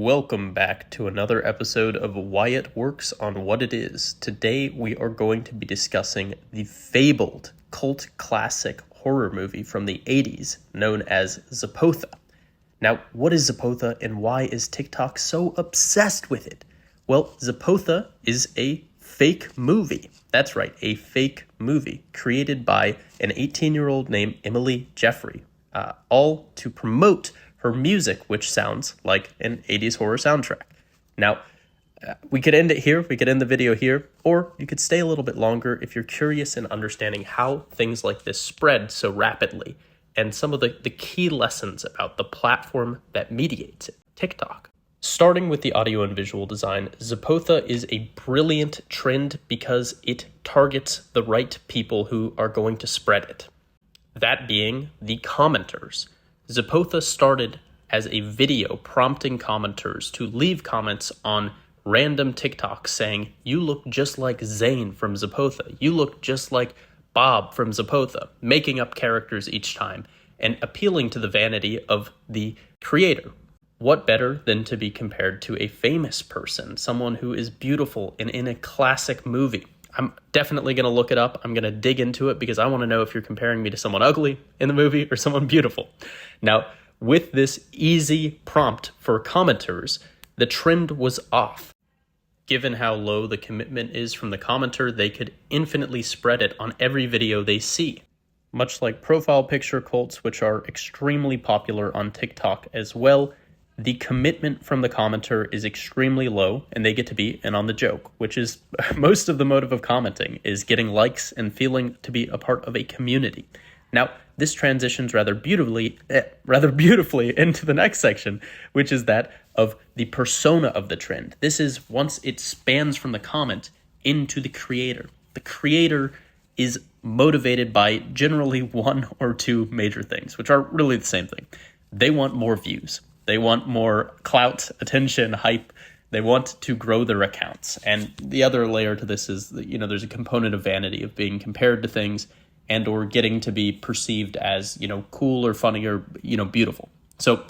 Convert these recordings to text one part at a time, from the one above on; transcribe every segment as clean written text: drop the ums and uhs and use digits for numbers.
Welcome back to another episode of Why It Works on What It Is. Today we are going to be discussing the fabled cult classic horror movie from the 80s known as Zepotha. Now, what is Zepotha and why is TikTok so obsessed with it? Well, Zepotha is a fake movie. That's right, a fake movie created by an 18-year-old named Emily Jeffrey, all to promote her music, which sounds like an 80s horror soundtrack. Now, we could end it here, we could end the video here, or you could stay a little bit longer if you're curious in understanding how things like this spread so rapidly and some of the key lessons about the platform that mediates it, TikTok. Starting with the audio and visual design, Zepotha is a brilliant trend because it targets the right people who are going to spread it. That being the commenters. Zepotha started as a video prompting commenters to leave comments on random TikToks saying, "You look just like Zane from Zepotha. You look just like Bob from Zepotha," making up characters each time and appealing to the vanity of the creator. What better than to be compared to a famous person, someone who is beautiful and in a classic movie? I'm definitely going to look it up. I'm going to dig into it because I want to know if you're comparing me to someone ugly in the movie or someone beautiful. Now, with this easy prompt for commenters, the trend was off. Given how low the commitment is from the commenter, they could infinitely spread it on every video they see. Much like profile picture cults, which are extremely popular on TikTok as well, the commitment from the commenter is extremely low and they get to be in on the joke, which is most of the motive of commenting, is getting likes and feeling to be a part of a community. Now, this transitions rather beautifully into the next section, which is that of the persona of the trend. This is once it spans from the comment into the creator. The creator is motivated by generally one or two major things, which are really the same thing. They want more views. They want more clout, attention, hype. They want to grow their accounts. And the other layer to this is that, there's a component of vanity, of being compared to things and or getting to be perceived as, cool or funny or, beautiful. So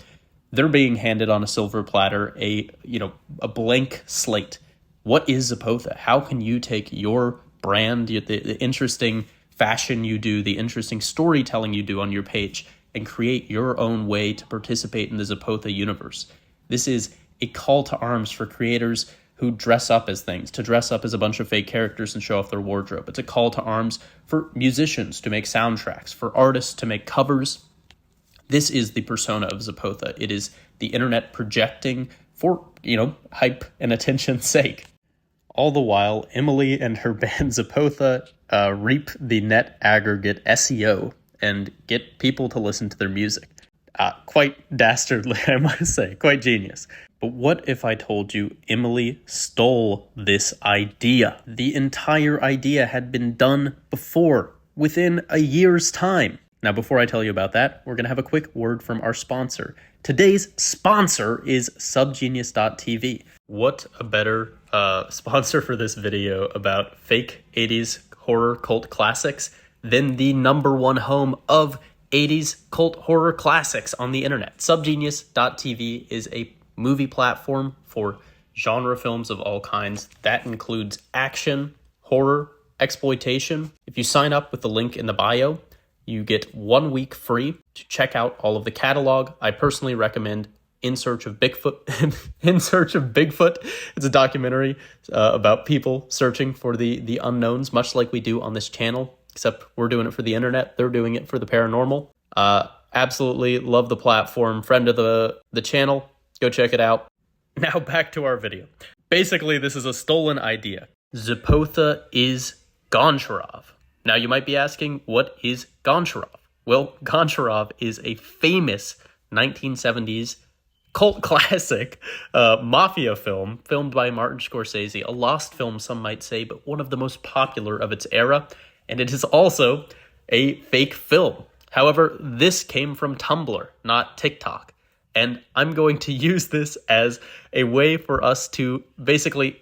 they're being handed on a silver platter, a blank slate. What is Zepotha? How can you take your brand, the interesting fashion you do, the interesting storytelling you do on your page, and create your own way to participate in the Zepotha universe? This is a call to arms for creators who dress up as things, to dress up as a bunch of fake characters and show off their wardrobe. It's a call to arms for musicians to make soundtracks, for artists to make covers. This is the persona of Zepotha. It is the internet projecting for, hype and attention's sake. All the while, Emily and her band Zepotha reap the net aggregate SEO and get people to listen to their music. Quite dastardly, I must say, quite genius. But what if I told you Emily stole this idea? The entire idea had been done before, within a year's time. Now, before I tell you about that, we're going to have a quick word from our sponsor. Today's sponsor is subgenius.tv. What a better sponsor for this video about fake 80s horror cult classics than the number one home of 80s cult horror classics on the internet. Subgenius.tv is a movie platform for genre films of all kinds. That includes action, horror, exploitation. If you sign up with the link in the bio, you get 1 week free to check out all of the catalog. I personally recommend In Search of Bigfoot. In Search of Bigfoot. It's a documentary about people searching for the unknowns, much like we do on this channel. Except we're doing it for the internet. They're doing it for the paranormal. Absolutely love the platform. Friend of the channel. Go check it out. Now back to our video. Basically, this is a stolen idea. Zepotha is Goncharov. Now you might be asking, what is Goncharov? Well, Goncharov is a famous 1970s cult classic mafia film filmed by Martin Scorsese. A lost film, some might say, but one of the most popular of its era. And it is also a fake film. However, this came from Tumblr, not TikTok. And I'm going to use this as a way for us to basically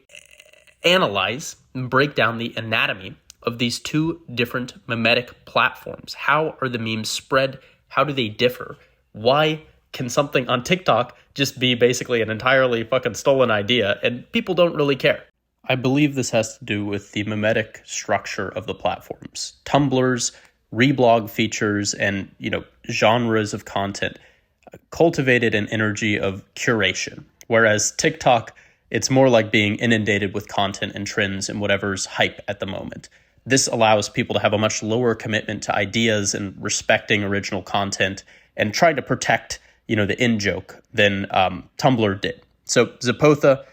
analyze and break down the anatomy of these two different memetic platforms. How are the memes spread? How do they differ? Why can something on TikTok just be basically an entirely fucking stolen idea and people don't really care? I believe this has to do with the mimetic structure of the platforms. Tumblr's reblog features and, genres of content cultivated an energy of curation, whereas TikTok, it's more like being inundated with content and trends and whatever's hype at the moment. This allows people to have a much lower commitment to ideas and respecting original content and trying to protect, the in-joke than Tumblr did. So Zepotha,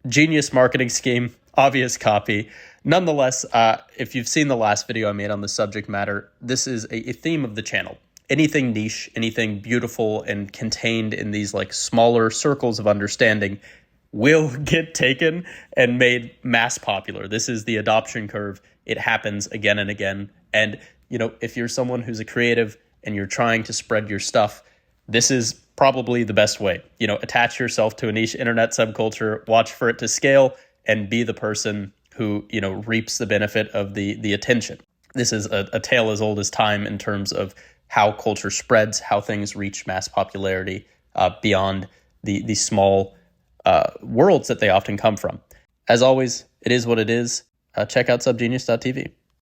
genius marketing scheme, obvious copy. Nonetheless, if you've seen the last video I made on the subject matter, this is a theme of the channel. Anything niche, anything beautiful and contained in these like smaller circles of understanding will get taken and made mass popular. This is the adoption curve. It happens again and again. And, if you're someone who's a creative and you're trying to spread your stuff, this is probably the best way. Attach yourself to a niche internet subculture, watch for it to scale, and be the person who, reaps the benefit of the attention. This is a tale as old as time in terms of how culture spreads, how things reach mass popularity beyond the small worlds that they often come from. As always, it is what it is. Check out subgenius.tv.